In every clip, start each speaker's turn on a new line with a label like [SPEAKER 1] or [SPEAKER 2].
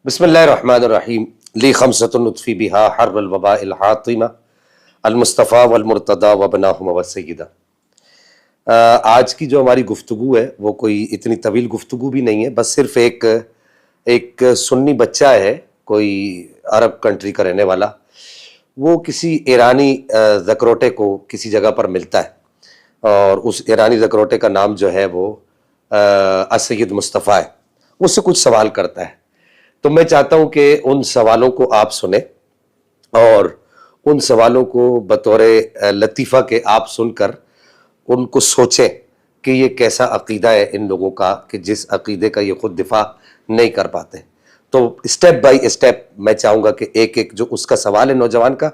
[SPEAKER 1] بسم اللہ الرحمن الرحیم لی خمسۃ نطفی بہا حرب الوباء الحاطمہ المصطفیٰ والمرتضیٰ وبناہم والسیدہ۔ آج کی جو ہماری گفتگو ہے وہ کوئی اتنی طویل گفتگو بھی نہیں ہے، بس صرف ایک سنی بچہ ہے، کوئی عرب کنٹری کا رہنے والا، وہ کسی ایرانی زکروٹے کو کسی جگہ پر ملتا ہے، اور اس ایرانی زکروٹے کا نام جو ہے وہ السید مصطفیٰ ہے۔ اس سے کچھ سوال کرتا ہے، تو میں چاہتا ہوں کہ ان سوالوں کو آپ سنیں اور ان سوالوں کو بطور لطیفہ کے آپ سن کر ان کو سوچیں کہ یہ کیسا عقیدہ ہے ان لوگوں کا کہ جس عقیدے کا یہ خود دفاع نہیں کر پاتے۔ تو اسٹیپ بائی اسٹیپ میں چاہوں گا کہ ایک جو اس کا سوال ہے نوجوان کا،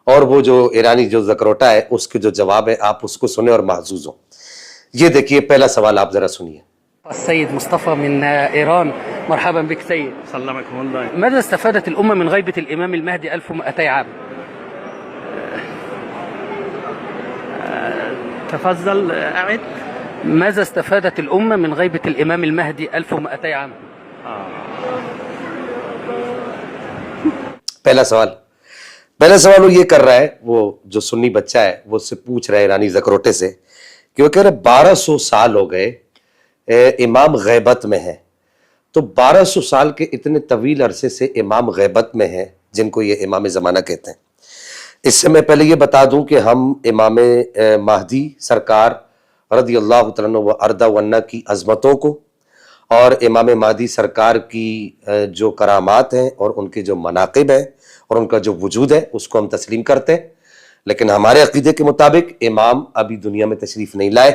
[SPEAKER 1] اور وہ جو ایرانی جو زکروٹا ہے اس کے جو جواب ہے آپ اس کو سنیں اور محظوظ ہوں۔ یہ دیکھیے پہلا سوال آپ ذرا سنیے۔
[SPEAKER 2] السيد مصطفى من إيران، مرحبا بك سيد.
[SPEAKER 3] سلمكم الله.
[SPEAKER 2] ماذا استفادت الأمة من غيبة الإمام المهدي 1200 عام؟
[SPEAKER 3] تفضل أعد.
[SPEAKER 2] ماذا استفادت الأمة من غيبة الإمام المهدي 1200 عام؟
[SPEAKER 1] پہلا سوال وہ یہ کر رہا ہے، وہ جو سنی بچہ ہے وہ اس سے پوچھ رہا ہے ایرانی زکروٹے سے کہ وہ کہہ رہے 1200 سال ہو گئے امام غیبت میں ہے، تو 1200 سال کے اتنے طویل عرصے سے امام غیبت میں ہیں جن کو یہ امام زمانہ کہتے ہیں۔ اس سے میں پہلے یہ بتا دوں کہ ہم امام مہدی سرکار رضی اللہ تعالیٰ عنہ و ارضا عنہ کی عظمتوں کو اور امام مہدی سرکار کی جو کرامات ہیں اور ان کے جو مناقب ہیں اور ان کا جو وجود ہے اس کو ہم تسلیم کرتے ہیں، لیکن ہمارے عقیدے کے مطابق امام ابھی دنیا میں تشریف نہیں لائے۔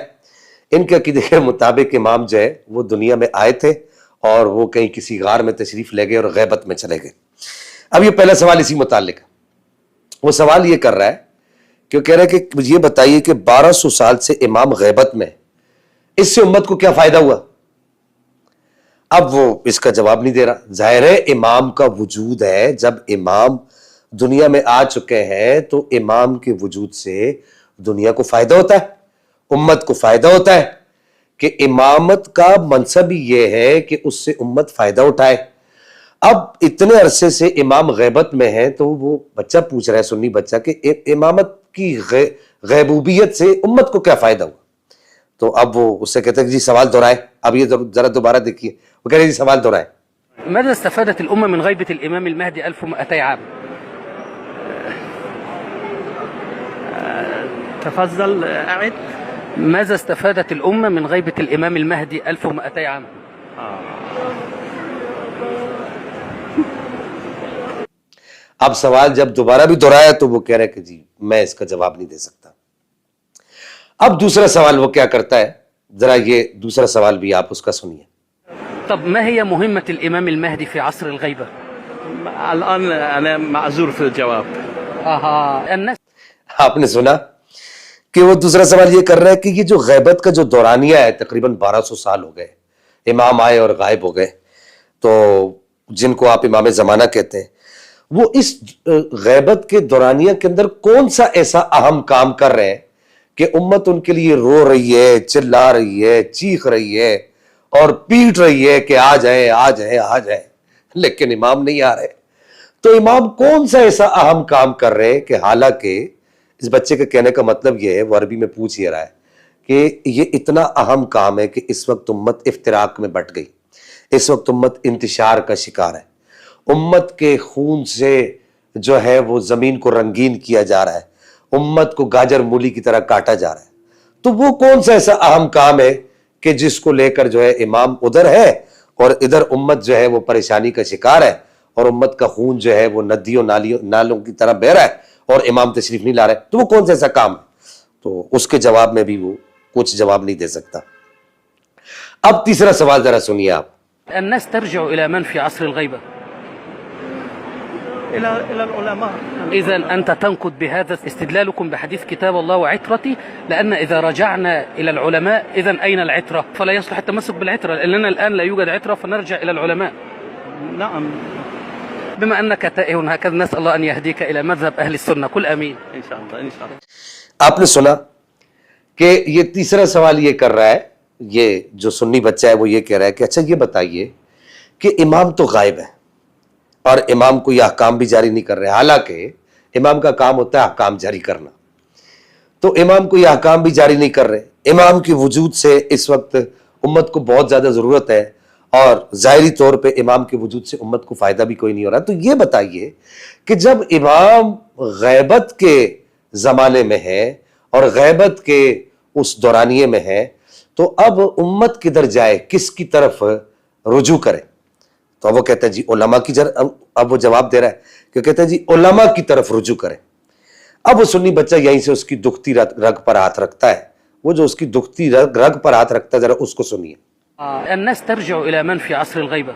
[SPEAKER 1] ان کے عقیدے کے مطابق امام جو ہے وہ دنیا میں آئے تھے اور وہ کہیں کسی غار میں تشریف لے گئے اور غیبت میں چلے گئے۔ اب یہ پہلا سوال اسی متعلق ہے۔ وہ سوال یہ کر رہا ہے کہ وہ کہہ رہا ہے کہ یہ بتائیے کہ 1200 سال سے امام غیبت میں، اس سے امت کو کیا فائدہ ہوا؟ اب وہ اس کا جواب نہیں دے رہا۔ ظاہر ہے امام کا وجود ہے، جب امام دنیا میں آ چکے ہیں تو امام کے وجود سے دنیا کو فائدہ ہوتا ہے، امت کو فائدہ ہوتا ہے، کہ امامت کا منصب ہی یہ ہے کہ اس سے امت فائدہ اٹھائے۔ اب اتنے عرصے سے امام غیبت میں ہیں تو وہ بچہ پوچھ رہا ہے، سنی بچہ، کہ امامت کی غیبوبیت سے امت کو کیا فائدہ ہوا؟ تو اب وہ اس سے کہتے ہیں کہ جی سوال دہرائے۔ اب یہ ذرا دوبارہ دیکھیے، وہ کہہ رہے ہیں جی سوال دہرائے۔
[SPEAKER 2] ماذا استفادت الأمة من غيبة الإمام المهدي 1200 عام؟
[SPEAKER 3] تفضل أعد.
[SPEAKER 2] ماذا استفادت الأمة من غيبة الإمام المهدي 1200 عام؟
[SPEAKER 1] اب سوال جب دوبارہ بھی دہرایا تو وہ کہہ رہے کہ جی میں اس کا جواب نہیں دے سکتا۔ اب دوسرا سوال وہ کیا کرتا ہے، ذرا یہ دوسرا سوال بھی آپ اس کا سنیے۔
[SPEAKER 2] طب ما هي مهمة الإمام المهدي في عصر الغيبة؟
[SPEAKER 3] الآن أنا معذور في الجواب.
[SPEAKER 2] الناس
[SPEAKER 1] آپ نے سنا کہ وہ دوسرا سوال یہ کر رہا ہے کہ یہ جو غیبت کا جو دورانیہ ہے تقریباً 1200 سال ہو گئے، امام آئے اور غائب ہو گئے، تو جن کو آپ امام زمانہ کہتے ہیں، وہ اس غیبت کے دورانیہ کے اندر کون سا ایسا اہم کام کر رہے ہیں کہ امت ان کے لیے رو رہی ہے، چلا رہی ہے، چیخ رہی ہے اور پیٹ رہی ہے کہ آ جائیں آ جائیں آ جائیں، لیکن امام نہیں آ رہے؟ تو امام کون سا ایسا اہم کام کر رہے ہیں کہ حالانکہ اس بچے کے کہنے کا مطلب یہ ہے، وہ عربی میں پوچھ یہ رہا ہے کہ یہ اتنا اہم کام ہے کہ اس وقت امت افتراق میں بٹ گئی، اس وقت امت انتشار کا شکار ہے، امت کے خون سے جو ہے وہ زمین کو رنگین کیا جا رہا ہے، امت کو گاجر مولی کی طرح کاٹا جا رہا ہے۔ تو وہ کون سا ایسا اہم کام ہے کہ جس کو لے کر جو ہے امام ادھر ہے اور ادھر امت جو ہے وہ پریشانی کا شکار ہے اور امت کا خون جو ہے وہ ندیوں نالوں کی طرح بہ رہا ہے اور امام تشریف نہیں لا رہے؟ تو وہ کون سا ایسا کام ہے؟ تو اس کے جواب میں بھی وہ کچھ جواب نہیں دے سکتا۔ اب تیسرا سوال ذرا سنیے آپ۔
[SPEAKER 2] الناس ترجع إلى من في عصر الغيبة؟
[SPEAKER 3] إلى العلماء.
[SPEAKER 2] إذا أنت تنقد بهذا استدلالكم بحديث كتاب الله وعترتي، لأن إذا رجعنا إلى العلماء إذا أين العترة؟ فلا يصلح التمسك بالعترة، لأننا الآن لا يوجد عترة فنرجع إلى العلماء.
[SPEAKER 3] نعم.
[SPEAKER 2] بما أنك تائه هكذا، نسأل الله أن يهديك إلى مذهب أهل السنة. قل آمين.
[SPEAKER 3] إن شاء الله إن شاء الله.
[SPEAKER 1] آپ نے سنا کہ یہ تیسرا سوال یہ کر رہا ہے، یہ جو سنی بچہ ہے وہ یہ کہہ رہا ہے کہ اچھا یہ بتائیے کہ امام تو غائب ہے، اور امام کو یہ احکام بھی جاری نہیں کر رہے، حالانکہ امام کا کام ہوتا ہے احکام جاری کرنا، تو امام کو یہ احکام بھی جاری نہیں کر رہے۔ امام کے وجود سے اس وقت امت کو بہت زیادہ ضرورت ہے، اور ظاہری طور پہ امام کے وجود سے امت کو فائدہ بھی کوئی نہیں ہو رہا۔ تو یہ بتائیے کہ جب امام غیبت کے زمانے میں ہے اور غیبت کے اس دورانیے میں ہے، تو اب امت کدھر جائے، کس کی طرف رجوع کرے؟ تو اب وہ کہتے ہیں جی علماء کی اب وہ جواب دے رہا ہے کہ کہتے ہیں جی علماء کی طرف رجوع کرے۔ اب وہ سنی بچہ یہیں سے اس کی دکھتی رگ پر ہاتھ رکھتا ہے، وہ جو اس کی دکھتی رگ پر ہاتھ رکھتا ہے، ذرا اس کو سنیے۔
[SPEAKER 2] الناس ترجع إلى من في عصر الغيبة؟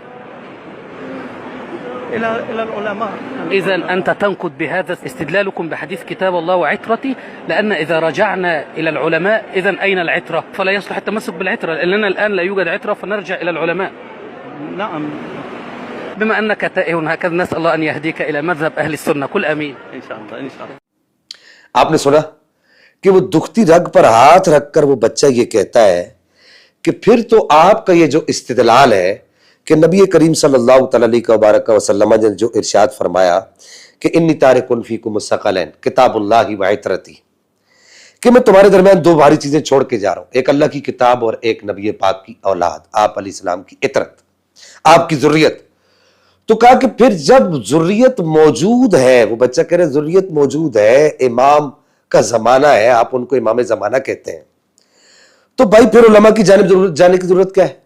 [SPEAKER 3] إلى العلماء.
[SPEAKER 2] إذا أنت تنقد بهذا استدلالكم بحديث كتاب الله وعترتي، لأن إذا رجعنا إلى العلماء إذا أين العترة؟ فلا يصلح التمسك بالعترة، لأننا الآن لا يوجد عترة فنرجع إلى العلماء.
[SPEAKER 3] نعم
[SPEAKER 2] بما أنك تائه هكذا، نسأل الله أن يهديك إلى مذهب أهل السنة. قل آمين.
[SPEAKER 3] إن شاء الله إن شاء الله.
[SPEAKER 1] آپ نے سنا کہ وہ دکھتی رگ پر ہاتھ رکھ کر وہ بچہ یہ کہتا ہے کہ پھر تو آپ کا یہ جو استدلال ہے کہ نبی کریم صلی اللہ تعالی علیہ وسلم نے جو ارشاد فرمایا کہ انی تارک فیکم الثقلین کتاب اللہ و عترتی، کہ میں تمہارے درمیان دو بھاری چیزیں چھوڑ کے جا رہا ہوں، ایک اللہ کی کتاب اور ایک نبی پاک کی اولاد، آپ علیہ السلام کی عترت، آپ کی ذریت۔ تو کہا کہ پھر جب ذریت موجود ہے، وہ بچہ کہہ رہے ذریت موجود ہے، امام کا زمانہ ہے، آپ ان کو امام زمانہ کہتے ہیں، تو بھائی پھر علماء کی جانب جانے کی ضرورت کیا ہے؟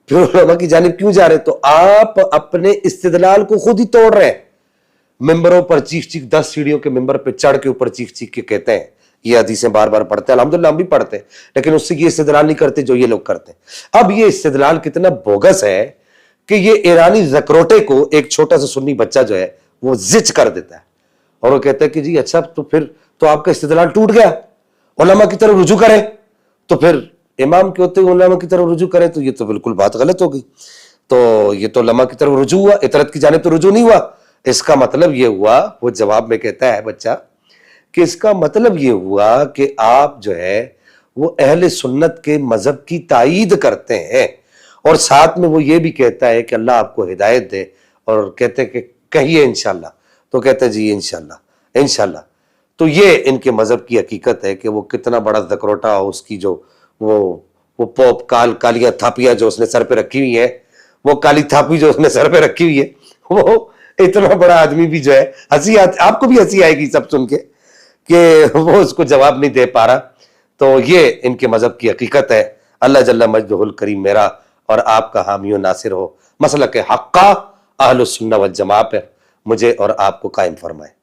[SPEAKER 1] پھر علماء کی جانب کیوں جا رہے؟ تو آپ اپنے استدلال کو خود ہی توڑ رہے ہیں، ممبروں پر چیخ 10 سیڑھیوں کے ممبر پہ چڑھ کے اوپر چیخ کے کہتے ہیں، یہ حدیثیں بار بار پڑھتے ہیں، الحمدللہ ہم بھی پڑھتے ہیں، لیکن اس سے یہ استدلال نہیں کرتے جو یہ لوگ کرتے ہیں۔ اب یہ استدلال کتنا بوگس ہے کہ یہ ایرانی زکروٹے کو ایک چھوٹا سا سنی بچہ جو ہے وہ زچ کر دیتا ہے، اور وہ کہتا ہے کہ جی اچھا تو پھر تو آپ کا استدلال ٹوٹ گیا، علماء کی طرف رجوع کریں، تو پھر امام کے ہوتے ہوئے علماء کی طرف رجوع کریں، تو یہ تو بالکل بات غلط ہو گئی۔ تو یہ تو علماء کی طرف رجوع ہوا، عترت کی جانب تو رجوع نہیں ہوا۔ اس کا مطلب یہ ہوا، وہ جواب میں کہتا ہے بچہ کہ اس کا مطلب یہ ہوا کہ آپ جو ہے وہ اہل سنت کے مذہب کی تائید کرتے ہیں، اور ساتھ میں وہ یہ بھی کہتا ہے کہ اللہ آپ کو ہدایت دے، اور کہتے ہیں کہ کہیے انشاءاللہ، تو کہتے ہیں جی انشاءاللہ انشاءاللہ۔ تو یہ ان کے مذہب کی حقیقت ہے کہ وہ کتنا بڑا زکروٹا، اس کی جو وہ پوپ کالیاں تھاپیاں جو اس نے سر پہ رکھی ہوئی ہیں، وہ کالی تھاپی جو اس نے سر پہ رکھی ہوئی ہے، وہ اتنا بڑا آدمی بھی جو ہے ہنسی آپ کو بھی ہنسی آئے گی سب سن کے کہ وہ اس کو جواب نہیں دے پا رہا۔ تو یہ ان کے مذہب کی حقیقت ہے۔ اللہ جل مجدہ الکریم میرا اور آپ کا حامی و ناصر ہو، مسلک حقہ اہل السنہ والجماعہ پر مجھے اور آپ کو قائم فرمائے۔